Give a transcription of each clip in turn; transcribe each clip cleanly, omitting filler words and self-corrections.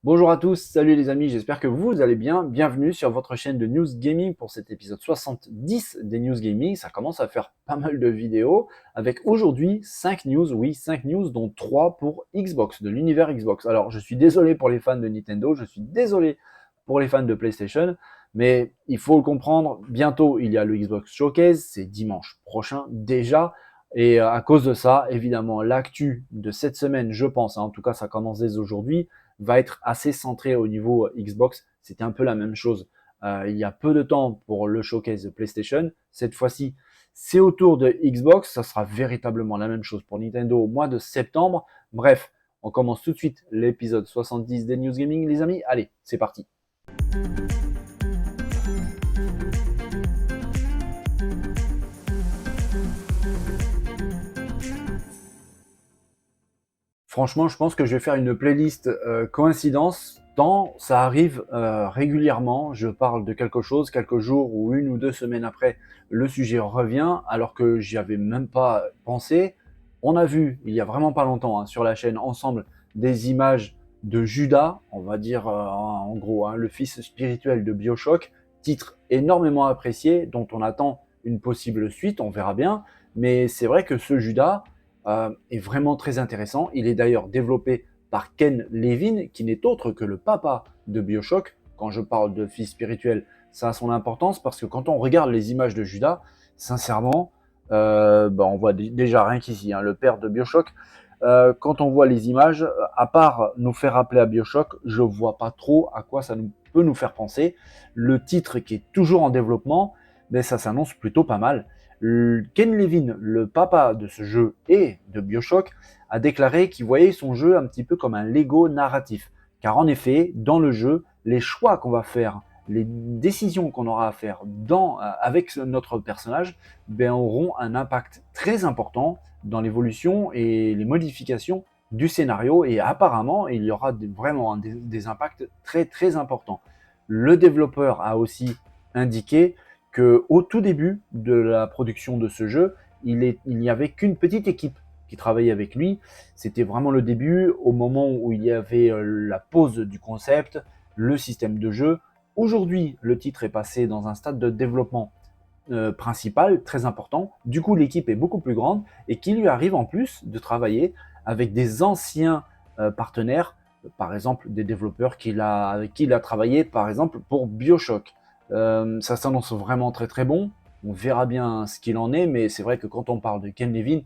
Bonjour à tous, salut les amis, j'espère que vous allez bien. Bienvenue sur votre chaîne de News Gaming pour cet épisode 70 des News Gaming. Ça commence à faire pas mal de vidéos avec aujourd'hui 5 news, oui 5 news dont 3 pour Xbox, de l'univers Xbox. Alors je suis désolé pour les fans de Nintendo, je suis désolé pour les fans de PlayStation, mais il faut le comprendre, bientôt il y a le Xbox Showcase, c'est dimanche prochain déjà. Et à cause de ça, évidemment, l'actu de cette semaine, je pense, en tout cas ça commence dès aujourd'hui, va être assez centré au niveau Xbox. C'était un peu la même chose il y a peu de temps pour le showcase de PlayStation. Cette fois-ci, c'est au tour de Xbox. Ça sera véritablement la même chose pour Nintendo au mois de septembre. Bref, on commence tout de suite l'épisode 70 des News Gaming, les amis. Allez, c'est parti. Franchement, je pense que je vais faire une playlist coïncidence, tant ça arrive régulièrement. Je parle de quelque chose, quelques jours ou une ou deux semaines après, le sujet revient, alors que j'y avais même pas pensé. On a vu, il y a vraiment pas longtemps, sur la chaîne ensemble, des images de Judas, on va dire en gros, le fils spirituel de BioShock, titre énormément apprécié, dont on attend une possible suite, on verra bien. Mais c'est vrai que ce Judas, est vraiment très intéressant. Il est d'ailleurs développé par Ken Levine, qui n'est autre que le papa de BioShock. Quand je parle de fils spirituel, ça a son importance parce que quand on regarde les images de Judas, sincèrement, on voit déjà rien qu'ici, le père de BioShock. Quand on voit les images, à part nous faire rappeler à BioShock, je vois pas trop à quoi ça peut nous faire penser. Le titre qui est toujours en développement, mais ça s'annonce plutôt pas mal. Ken Levine, le papa de ce jeu et de BioShock, a déclaré qu'il voyait son jeu un petit peu comme un Lego narratif. Car en effet, dans le jeu, les choix qu'on va faire, les décisions qu'on aura à faire avec notre personnage, auront un impact très important dans l'évolution et les modifications du scénario. Et apparemment, il y aura vraiment des impacts très très importants. Le développeur a aussi indiqué qu'au tout début de la production de ce jeu, il n'y avait qu'une petite équipe qui travaillait avec lui. C'était vraiment le début, au moment où il y avait la pose du concept, le système de jeu. Aujourd'hui, le titre est passé dans un stade de développement principal, très important. Du coup, l'équipe est beaucoup plus grande et qu'il lui arrive en plus de travailler avec des anciens partenaires, par exemple des développeurs avec qui il a travaillé, par exemple pour BioShock. Ça s'annonce vraiment très très bon. On verra bien ce qu'il en est, mais c'est vrai que quand on parle de Ken Levine,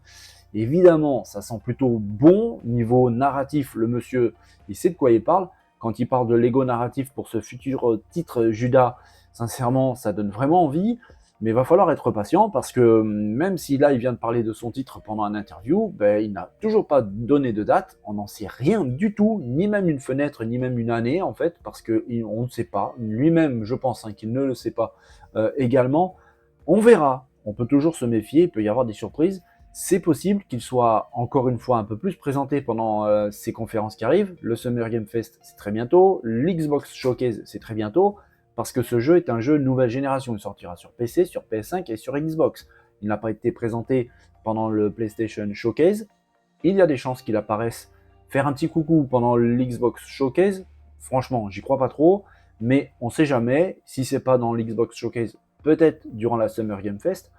évidemment, ça sent plutôt bon niveau narratif. Le monsieur, il sait de quoi il parle. Quand il parle de Lego narratif pour ce futur titre Judas, sincèrement, ça donne vraiment envie. Mais il va falloir être patient parce que même si là, il vient de parler de son titre pendant un interview, il n'a toujours pas donné de date. On n'en sait rien du tout, ni même une fenêtre, ni même une année en fait, parce qu'on ne sait pas. Lui-même, je pense qu'il ne le sait pas également. On verra. On peut toujours se méfier, il peut y avoir des surprises. C'est possible qu'il soit encore une fois un peu plus présenté pendant ces conférences qui arrivent. Le Summer Game Fest, c'est très bientôt. L'Xbox Showcase, c'est très bientôt. Parce que ce jeu est un jeu nouvelle génération. Il sortira sur PC, sur PS5 et sur Xbox. Il n'a pas été présenté pendant le PlayStation Showcase. Il y a des chances qu'il apparaisse faire un petit coucou pendant l'Xbox Showcase. Franchement, j'y crois pas trop. Mais on sait jamais. Si c'est pas dans l'Xbox Showcase, peut-être durant la Summer Game Fest.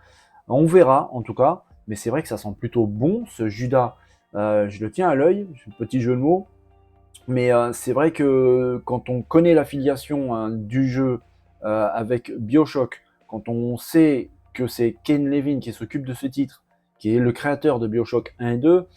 On verra en tout cas. Mais c'est vrai que ça sent plutôt bon. Ce Judas, je le tiens à l'œil. Petit jeu de mots. Mais c'est vrai que quand on connaît l'affiliation du jeu avec BioShock, quand on sait que c'est Ken Levine qui s'occupe de ce titre, qui est le créateur de BioShock 1 et 2,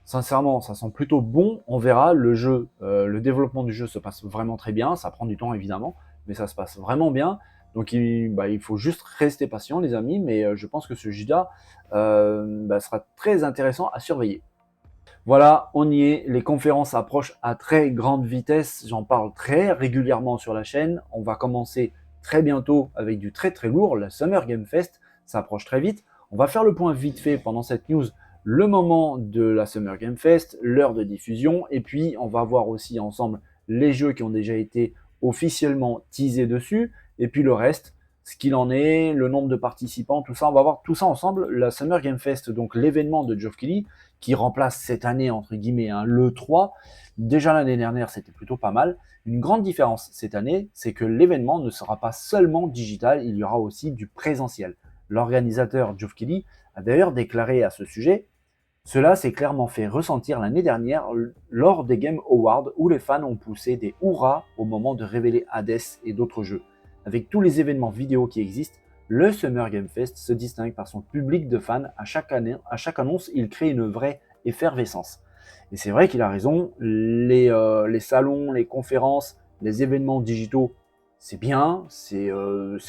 sincèrement, ça sent plutôt bon. On verra. Le développement du jeu se passe vraiment très bien. Ça prend du temps évidemment, mais ça se passe vraiment bien. Donc il faut juste rester patient, les amis. Mais je pense que ce Judas sera très intéressant à surveiller. Voilà, on y est. Les conférences approchent à très grande vitesse. J'en parle très régulièrement sur la chaîne. On va commencer très bientôt avec du très très lourd, la Summer Game Fest. Ça approche très vite. On va faire le point vite fait pendant cette news, le moment de la Summer Game Fest, l'heure de diffusion, et puis on va voir aussi ensemble les jeux qui ont déjà été officiellement teasés dessus, et puis le reste, ce qu'il en est, le nombre de participants, tout ça. On va voir tout ça ensemble. La Summer Game Fest, donc l'événement de Geoff Keighley, qui remplace cette année, entre guillemets, hein, l'E3. Déjà l'année dernière, c'était plutôt pas mal. Une grande différence cette année, c'est que l'événement ne sera pas seulement digital, il y aura aussi du présentiel. L'organisateur Geoff Keighley a d'ailleurs déclaré à ce sujet: cela s'est clairement fait ressentir l'année dernière lors des Game Awards où les fans ont poussé des hurrahs au moment de révéler Hades et d'autres jeux. Avec tous les événements vidéo qui existent, le Summer Game Fest se distingue par son public de fans. À chaque annonce, il crée une vraie effervescence. Et c'est vrai qu'il a raison, les salons, les conférences, les événements digitaux, c'est bien, c'est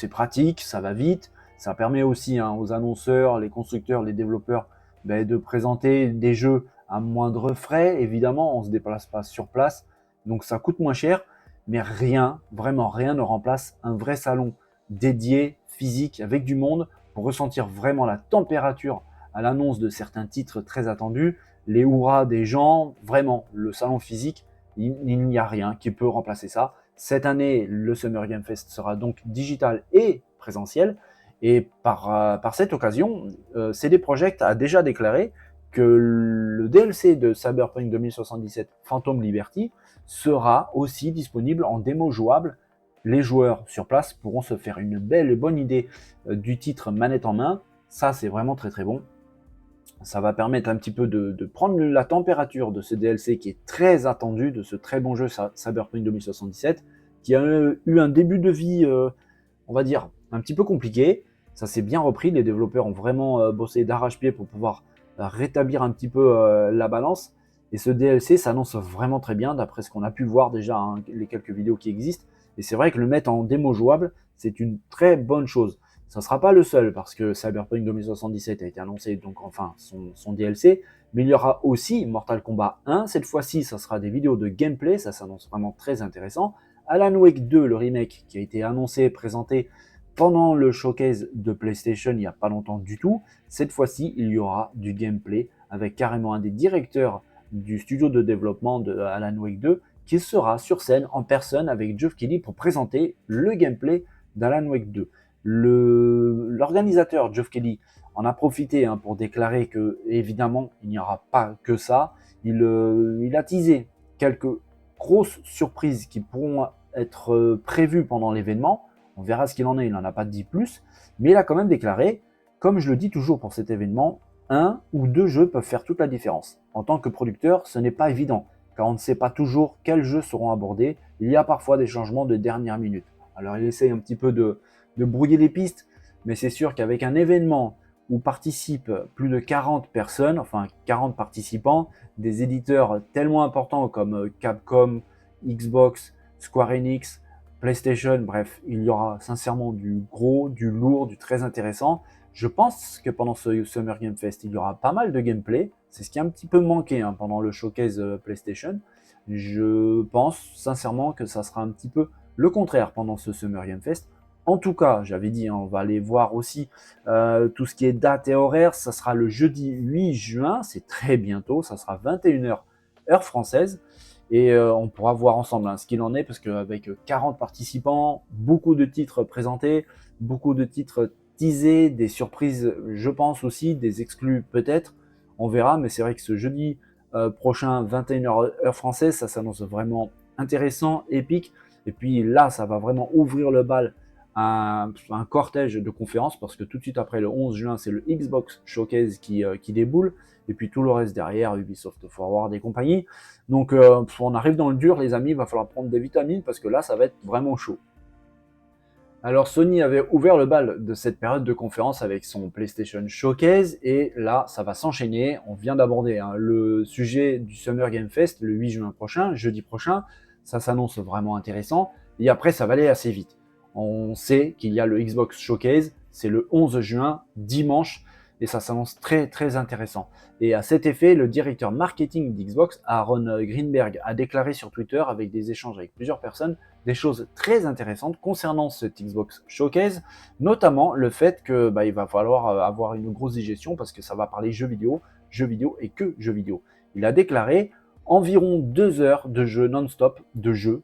pratique, ça va vite, ça permet aussi aux annonceurs, les constructeurs, les développeurs de présenter des jeux à moindre frais. Évidemment, on ne se déplace pas sur place, donc ça coûte moins cher, mais rien, vraiment rien ne remplace un vrai salon dédié, physique, avec du monde, pour ressentir vraiment la température à l'annonce de certains titres très attendus, les hurrahs des gens. Vraiment, le salon physique, il n'y a rien qui peut remplacer ça. Cette année, le Summer Game Fest sera donc digital et présentiel. Et par cette occasion, CD Projekt a déjà déclaré que le DLC de Cyberpunk 2077 Phantom Liberty sera aussi disponible en démo jouable. Les joueurs sur place pourront se faire une belle et bonne idée du titre manette en main. Ça, c'est vraiment très très bon. Ça va permettre un petit peu de prendre la température de ce DLC qui est très attendu, de ce très bon jeu Cyberpunk 2077, qui a eu un début de vie, on va dire, un petit peu compliqué. Ça s'est bien repris, les développeurs ont vraiment bossé d'arrache-pied pour pouvoir rétablir un petit peu la balance. Et ce DLC s'annonce vraiment très bien, d'après ce qu'on a pu voir déjà, les quelques vidéos qui existent. Et c'est vrai que le mettre en démo jouable, c'est une très bonne chose. Ça ne sera pas le seul, parce que Cyberpunk 2077 a été annoncé, donc enfin son DLC, mais il y aura aussi Mortal Kombat 1. Cette fois-ci, ça sera des vidéos de gameplay, ça s'annonce vraiment très intéressant. Alan Wake 2, le remake, qui a été annoncé, présenté pendant le showcase de PlayStation il n'y a pas longtemps du tout. Cette fois-ci, il y aura du gameplay avec carrément un des directeurs du studio de développement de Alan Wake 2 qui sera sur scène en personne avec Geoff Keighley pour présenter le gameplay d'Alan Wake 2. L'organisateur Geoff Keighley en a profité pour déclarer que, évidemment, il n'y aura pas que ça. Il a teasé quelques grosses surprises qui pourront être prévues pendant l'événement. On verra ce qu'il en est, il n'en a pas dit plus, mais il a quand même déclaré, comme je le dis toujours pour cet événement, 1 ou 2 jeux peuvent faire toute la différence. En tant que producteur, ce n'est pas évident, car on ne sait pas toujours quels jeux seront abordés. Il y a parfois des changements de dernière minute. Alors il essaye un petit peu de brouiller les pistes, mais c'est sûr qu'avec un événement où participent plus de 40 personnes, enfin 40 participants, des éditeurs tellement importants comme Capcom, Xbox, Square Enix, PlayStation, bref, il y aura sincèrement du gros, du lourd, du très intéressant. Je pense que pendant ce Summer Game Fest, il y aura pas mal de gameplay. C'est ce qui a un petit peu manqué pendant le showcase PlayStation. Je pense sincèrement que ça sera un petit peu le contraire pendant ce Summer Game Fest. En tout cas, j'avais dit, on va aller voir aussi tout ce qui est date et horaire. Ça sera le jeudi 8 juin, c'est très bientôt, ça sera 21h heure française. Et on pourra voir ensemble ce qu'il en est, parce qu'avec 40 participants, beaucoup de titres présentés, beaucoup de titres teasés, des surprises, je pense aussi, des exclus peut-être, on verra. Mais c'est vrai que ce jeudi prochain, 21h heure française, ça s'annonce vraiment intéressant, épique. Et puis là, ça va vraiment ouvrir le bal à un cortège de conférences, parce que tout de suite après le 11 juin, c'est le Xbox Showcase qui déboule. Et puis tout le reste derrière, Ubisoft Forward et compagnie. Donc on arrive dans le dur, les amis, il va falloir prendre des vitamines, parce que là, ça va être vraiment chaud. Alors Sony avait ouvert le bal de cette période de conférence avec son PlayStation Showcase, et là, ça va s'enchaîner. On vient d'aborder le sujet du Summer Game Fest le 8 juin prochain, jeudi prochain. Ça s'annonce vraiment intéressant. Et après, ça va aller assez vite. On sait qu'il y a le Xbox Showcase, c'est le 11 juin, dimanche, et ça s'annonce très très intéressant. Et à cet effet, le directeur marketing d'Xbox, Aaron Greenberg, a déclaré sur Twitter, avec des échanges avec plusieurs personnes, des choses très intéressantes concernant cet Xbox Showcase, notamment le fait que il va falloir avoir une grosse digestion, parce que ça va parler jeux vidéo et que jeux vidéo. Il a déclaré environ 2 heures de jeu non-stop, de jeu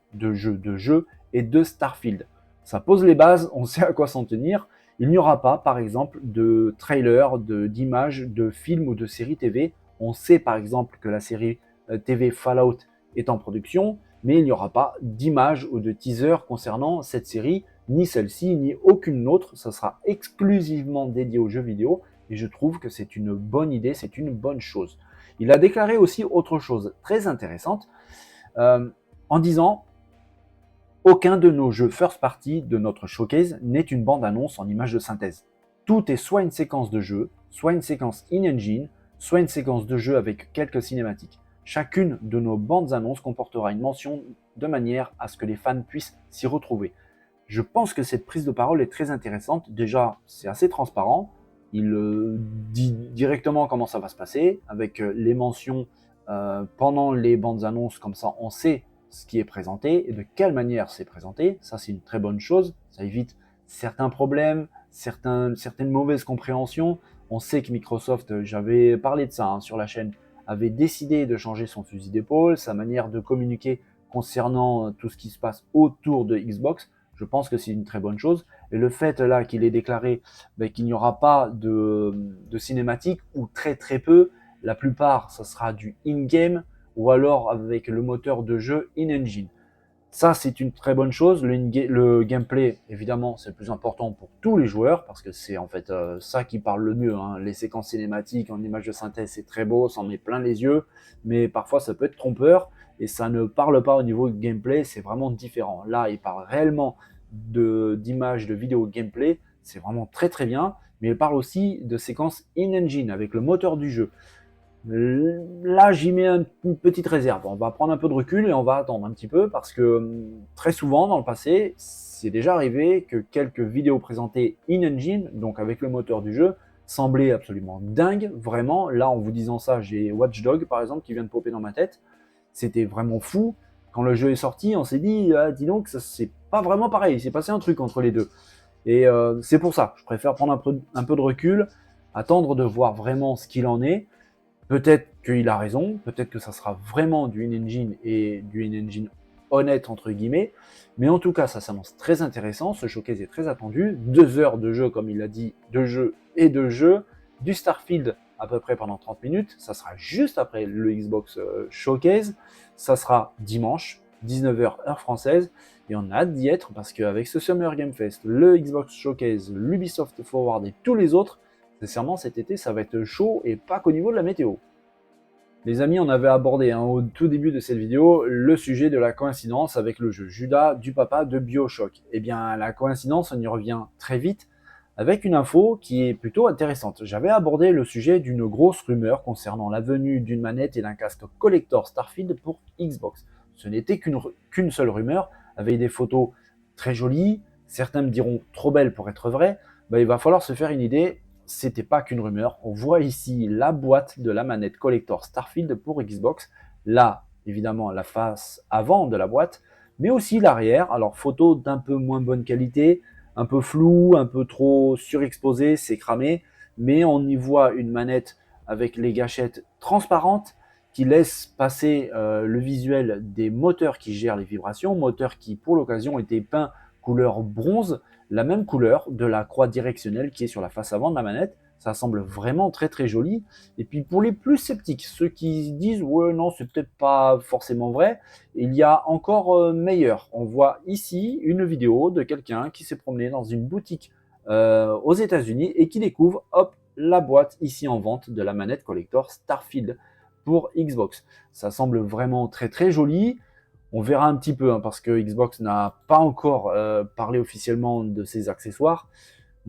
et de Starfield. Ça pose les bases, on sait à quoi s'en tenir. Il n'y aura pas, par exemple, de trailer, d'images, de films ou de séries TV. On sait, par exemple, que la série TV Fallout est en production, mais il n'y aura pas d'images ou de teaser concernant cette série, ni celle-ci, ni aucune autre. Ça sera exclusivement dédié aux jeux vidéo et je trouve que c'est une bonne idée, c'est une bonne chose. Il a déclaré aussi autre chose très intéressante en disant aucun de nos jeux first party de notre showcase n'est une bande-annonce en image de synthèse. Tout est soit une séquence de jeu, soit une séquence in-engine, soit une séquence de jeu avec quelques cinématiques. Chacune de nos bandes-annonces comportera une mention de manière à ce que les fans puissent s'y retrouver. Je pense que cette prise de parole est très intéressante. Déjà, c'est assez transparent. Il dit directement comment ça va se passer, avec les mentions pendant les bandes annonces, comme ça on sait ce qui est présenté et de quelle manière c'est présenté. Ça, c'est une très bonne chose. Ça évite certains problèmes, certaines mauvaises compréhensions. On sait que Microsoft, j'avais parlé de ça sur la chaîne, avait décidé de changer son fusil d'épaule, sa manière de communiquer concernant tout ce qui se passe autour de Xbox. Je pense que c'est une très bonne chose. Et le fait là qu'il ait déclaré qu'il n'y aura pas de cinématique ou très très peu, la plupart, ça sera du in-game ou alors avec le moteur de jeu in-engine. Ça, c'est une très bonne chose. Le gameplay, évidemment, c'est le plus important pour tous les joueurs parce que c'est en fait ça qui parle le mieux. Les séquences cinématiques en image de synthèse, c'est très beau, ça en met plein les yeux, mais parfois ça peut être trompeur et ça ne parle pas au niveau gameplay, c'est vraiment différent. Là, il parle réellement d'images, de vidéos gameplay, c'est vraiment très très bien, mais il parle aussi de séquences in-engine avec le moteur du jeu. Là, j'y mets une petite réserve. On va prendre un peu de recul et on va attendre un petit peu parce que très souvent dans le passé, c'est déjà arrivé que quelques vidéos présentées in-engine, donc avec le moteur du jeu, semblaient absolument dingues. Vraiment, là, en vous disant ça, j'ai Watch Dogs par exemple qui vient de popper dans ma tête. C'était vraiment fou. Quand le jeu est sorti, on s'est dit, ah, dis donc, c'est pas vraiment pareil. Il s'est passé un truc entre les deux. Et c'est pour ça, je préfère prendre un peu de recul, attendre de voir vraiment ce qu'il en est. Peut-être qu'il a raison, peut-être que ça sera vraiment du in-engine et du in-engine honnête entre guillemets, mais en tout cas ça s'annonce très intéressant, ce showcase est très attendu, 2 heures de jeu comme il l'a dit, de jeu et de jeu, du Starfield à peu près pendant 30 minutes, ça sera juste après le Xbox Showcase, ça sera dimanche, 19h heure française, et on a hâte d'y être parce qu'avec ce Summer Game Fest, le Xbox Showcase, l'Ubisoft Forward et tous les autres, sincèrement, cet été, ça va être chaud et pas qu'au niveau de la météo. Les amis, on avait abordé au tout début de cette vidéo le sujet de la coïncidence avec le jeu Judas du papa de BioShock. Eh bien, la coïncidence, on y revient très vite avec une info qui est plutôt intéressante. J'avais abordé le sujet d'une grosse rumeur concernant la venue d'une manette et d'un casque collector Starfield pour Xbox. Ce n'était qu'une seule rumeur, avec des photos très jolies, certains me diront trop belles pour être vraies. Il va falloir se faire une idée. C'était pas qu'une rumeur. On voit ici la boîte de la manette collector Starfield pour Xbox. Là, évidemment, la face avant de la boîte, mais aussi l'arrière. Alors, photo d'un peu moins bonne qualité, un peu flou, un peu trop surexposé, c'est cramé, mais on y voit une manette avec les gâchettes transparentes qui laissent passer le visuel des moteurs qui gèrent les vibrations, moteurs qui, pour l'occasion, étaient peints couleur bronze, la même couleur de la croix directionnelle qui est sur la face avant de la manette. Ça semble vraiment très très joli. Et puis pour les plus sceptiques, ceux qui disent ouais non c'est peut-être pas forcément vrai, il y a encore meilleur. On voit ici une vidéo de quelqu'un qui s'est promené dans une boutique aux États-Unis et qui découvre hop la boîte ici en vente de la manette collector Starfield pour Xbox. Ça semble vraiment très très joli. On verra un petit peu, parce que Xbox n'a pas encore parlé officiellement de ses accessoires.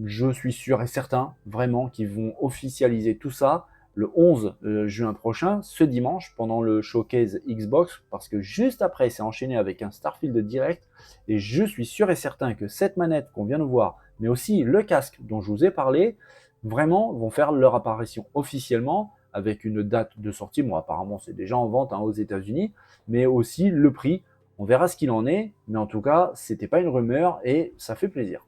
Je suis sûr et certain, vraiment, qu'ils vont officialiser tout ça le 11 juin prochain, ce dimanche, pendant le showcase Xbox, parce que juste après, c'est enchaîné avec un Starfield direct, et je suis sûr et certain que cette manette qu'on vient de voir, mais aussi le casque dont je vous ai parlé, vraiment vont faire leur apparition officiellement, avec une date de sortie. Bon, apparemment, c'est déjà en vente aux États-Unis, mais aussi le prix. On verra ce qu'il en est, mais en tout cas, c'était pas une rumeur et ça fait plaisir.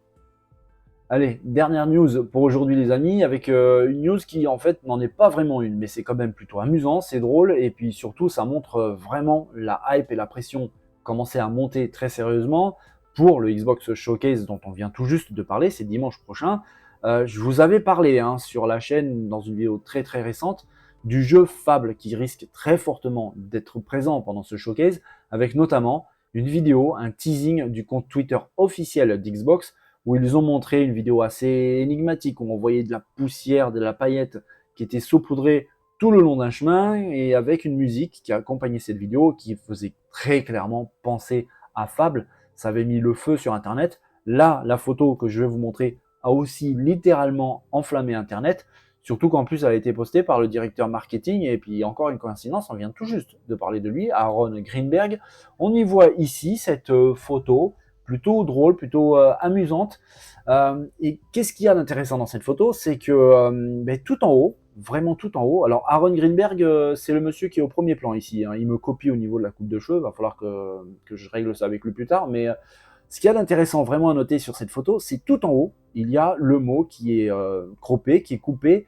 Allez, dernière news pour aujourd'hui les amis, avec une news qui en fait n'en est pas vraiment une, mais c'est quand même plutôt amusant, c'est drôle, et puis surtout ça montre vraiment la hype et la pression commencer à monter très sérieusement pour le Xbox Showcase dont on vient tout juste de parler, c'est dimanche prochain. Je vous avais parlé sur la chaîne, dans une vidéo très très récente, du jeu Fable qui risque très fortement d'être présent pendant ce showcase, avec notamment une vidéo, un teasing du compte Twitter officiel d'Xbox, où ils ont montré une vidéo assez énigmatique, où on voyait de la poussière, de la paillette qui était saupoudrée tout le long d'un chemin, et avec une musique qui accompagnait cette vidéo, qui faisait très clairement penser à Fable. Ça avait mis le feu sur Internet. Là, la photo que je vais vous montrer a aussi littéralement enflammé Internet, surtout qu'en plus elle a été postée par le directeur marketing, et puis encore une coïncidence, on vient tout juste de parler de lui, Aaron Greenberg. On y voit ici cette photo, plutôt drôle, plutôt amusante. Et qu'est-ce qu'il y a d'intéressant dans cette photo? C'est que tout en haut, vraiment tout en haut, alors Aaron Greenberg, c'est le monsieur qui est au premier plan ici, hein. Il me copie au niveau de la coupe de cheveux, il va falloir que je règle ça avec lui plus tard, mais ce qu'il y a d'intéressant vraiment à noter sur cette photo, c'est tout en haut, il y a le mot qui est croppé, qui est coupé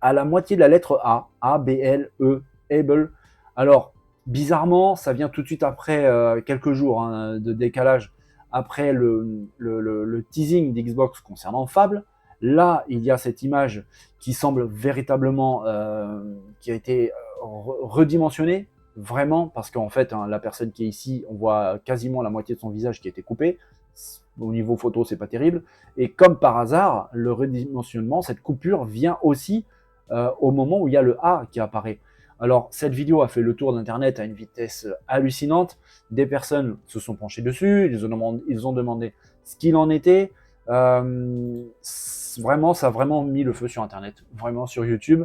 à la moitié de la lettre A, A, B, L, E, able. Alors, bizarrement, ça vient tout de suite après quelques jours de décalage, après le teasing d'Xbox concernant Fable. Là, il y a cette image qui semble véritablement, qui a été redimensionnée, vraiment, parce qu'en fait, la personne qui est ici, on voit quasiment la moitié de son visage qui a été coupé. Au niveau photo, c'est pas terrible. Et comme par hasard, le redimensionnement, cette coupure vient aussi au moment où il y a le A qui apparaît. Alors, cette vidéo a fait le tour d'Internet à une vitesse hallucinante. Des personnes se sont penchées dessus, ils ont demandé ce qu'il en était. Vraiment, ça a vraiment mis le feu sur Internet, vraiment sur YouTube.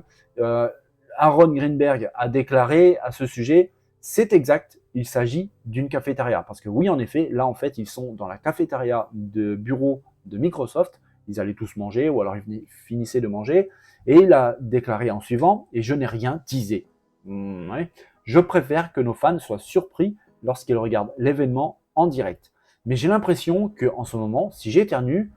Aaron Greenberg a déclaré à ce sujet, c'est exact, il s'agit d'une cafétéria. Parce que oui, en effet, là, en fait, ils sont dans la cafétéria de bureau de Microsoft. Ils allaient tous manger, ou alors ils finissaient de manger. Et il a déclaré en suivant, et je n'ai rien teasé. Ouais. Je préfère que nos fans soient surpris lorsqu'ils regardent l'événement en direct. Mais j'ai l'impression qu'en ce moment, si j'éternue,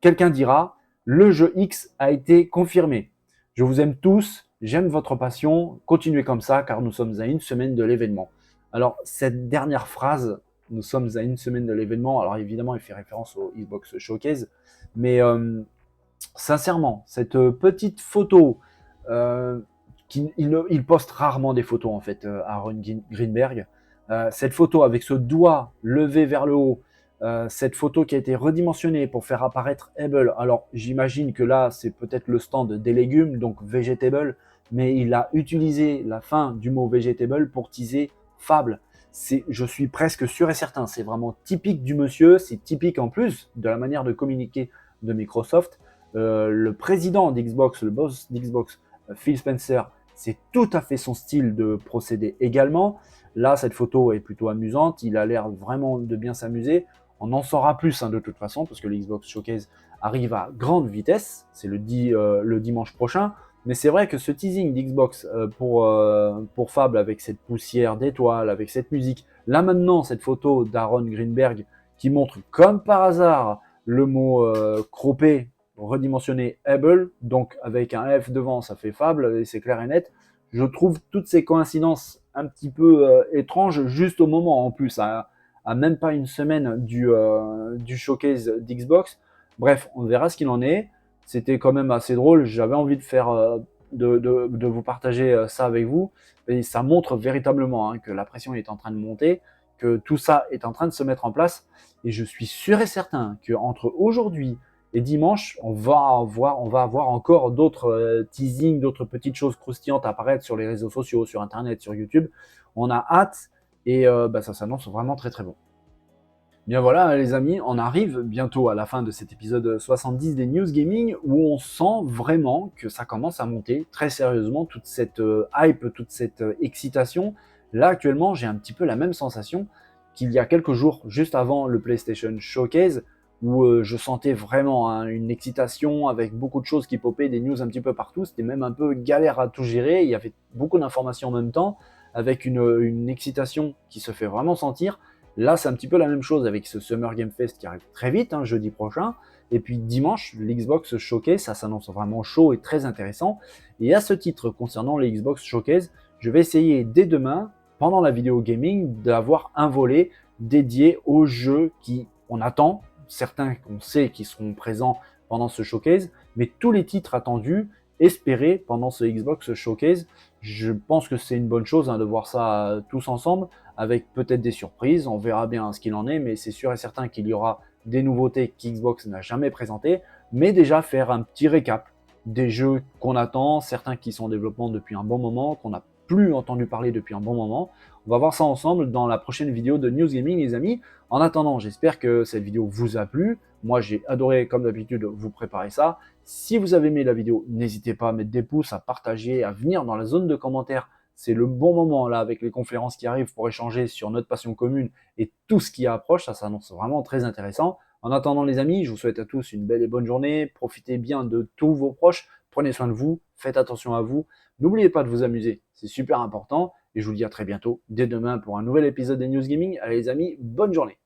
quelqu'un dira « Le jeu X a été confirmé. Je vous aime tous, j'aime votre passion, continuez comme ça car nous sommes à une semaine de l'événement. » Alors, cette dernière phrase, « Nous sommes à une semaine de l'événement », alors évidemment, il fait référence au Xbox Showcase, mais sincèrement, cette petite photo, il poste rarement des photos en fait, Aaron Greenberg. Cette photo avec ce doigt levé vers le haut, cette photo qui a été redimensionnée pour faire apparaître Able. Alors j'imagine que là c'est peut-être le stand des légumes, donc vegetable, mais il a utilisé la fin du mot vegetable pour teaser Fable. Je suis presque sûr et certain, c'est vraiment typique du monsieur, c'est typique en plus de la manière de communiquer de Microsoft. Le président d'Xbox, le boss d'Xbox, Phil Spencer, c'est tout à fait son style de procéder également. Là, cette photo est plutôt amusante, il a l'air vraiment de bien s'amuser. On en saura plus de toute façon, parce que le Xbox Showcase arrive à grande vitesse, c'est le dimanche prochain. Mais c'est vrai que ce teasing d'Xbox pour Fable, avec cette poussière d'étoiles, avec cette musique, là maintenant, cette photo d'Aaron Greenberg qui montre comme par hasard le mot croppé, redimensionné Able, donc avec un F devant, ça fait Fable, et c'est clair et net. Je trouve toutes ces coïncidences un petit peu étranges, juste au moment en plus, à même pas une semaine du showcase d'Xbox. Bref, on verra ce qu'il en est. C'était quand même assez drôle, j'avais envie de faire de vous partager ça avec vous, et ça montre véritablement que la pression est en train de monter, que tout ça est en train de se mettre en place, et je suis sûr et certain qu'entre aujourd'hui et dimanche, on va avoir encore d'autres teasings, d'autres petites choses croustillantes à apparaître sur les réseaux sociaux, sur Internet, sur YouTube. On a hâte, et ça s'annonce vraiment très très bon. Bien voilà les amis, on arrive bientôt à la fin de cet épisode 70 des News Gaming, où on sent vraiment que ça commence à monter très sérieusement, toute cette hype, toute cette excitation. Là actuellement, j'ai un petit peu la même sensation qu'il y a quelques jours, juste avant le PlayStation Showcase, où je sentais vraiment une excitation avec beaucoup de choses qui popaient, des news un petit peu partout. C'était même un peu galère à tout gérer, il y avait beaucoup d'informations en même temps, avec une excitation qui se fait vraiment sentir. Là, c'est un petit peu la même chose avec ce Summer Game Fest qui arrive très vite, jeudi prochain. Et puis dimanche, l'Xbox Showcase, ça s'annonce vraiment chaud et très intéressant. Et à ce titre, concernant les Xbox Showcase, je vais essayer dès demain, pendant la vidéo gaming, d'avoir un volet dédié aux jeux qu'on attend, certains qu'on sait qui seront présents pendant ce showcase, mais tous les titres attendus, espérés pendant ce Xbox Showcase. Je pense que c'est une bonne chose de voir ça tous ensemble, avec peut-être des surprises, on verra bien ce qu'il en est, mais c'est sûr et certain qu'il y aura des nouveautés qu'Xbox n'a jamais présentées, mais déjà faire un petit récap des jeux qu'on attend, certains qui sont en développement depuis un bon moment, qu'on n'a plus entendu parler depuis un bon moment. On va voir ça ensemble dans la prochaine vidéo de News Gaming, les amis. En attendant, j'espère que cette vidéo vous a plu. Moi, j'ai adoré, comme d'habitude, vous préparer ça. Si vous avez aimé la vidéo, n'hésitez pas à mettre des pouces, à partager, à venir dans la zone de commentaires. C'est le bon moment, là, avec les conférences qui arrivent pour échanger sur notre passion commune et tout ce qui approche. Ça s'annonce vraiment très intéressant. En attendant, les amis, je vous souhaite à tous une belle et bonne journée. Profitez bien de tous vos proches. Prenez soin de vous. Faites attention à vous. N'oubliez pas de vous amuser. C'est super important. Et je vous dis à très bientôt, dès demain, pour un nouvel épisode des News Gaming. Allez, les amis, bonne journée.